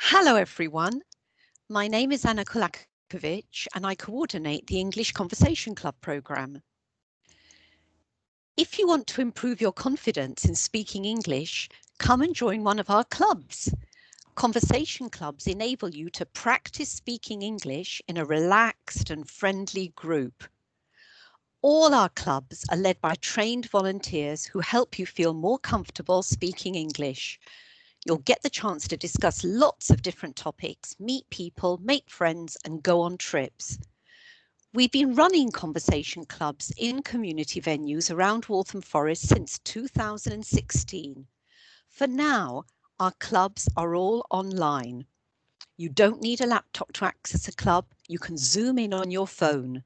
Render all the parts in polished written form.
Hello everyone, my name is Anna Kulakiewicz and I coordinate the English Conversation Club programme. If you want to improve your confidence in speaking English, come and join one of our clubs. Conversation clubs enable you to practice speaking English in a relaxed and friendly group. All our clubs are led by trained volunteers who help you feel more comfortable speaking English. You'll get the chance to discuss lots of different topics, meet people, make friends, and go on trips. We've been running conversation clubs in community venues around Waltham Forest since 2016. For now, our clubs are all online. You don't need a laptop to access a club. You can zoom in on your phone.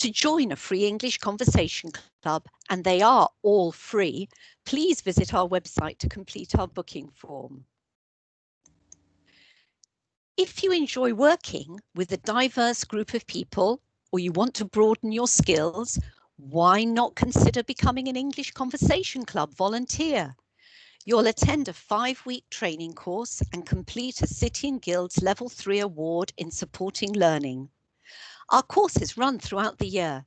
To join a free English conversation club, and they are all free, please visit our website to complete our booking form. If you enjoy working with a diverse group of people, or you want to broaden your skills, why not consider becoming an English Conversation Club volunteer? You'll attend a 5-week training course and complete a City and Guilds Level 3 award in supporting learning. Our courses run throughout the year.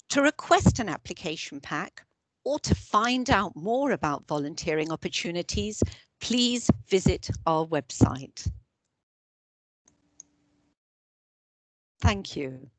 To request an application pack or to find out more about volunteering opportunities, please visit our website. Thank you.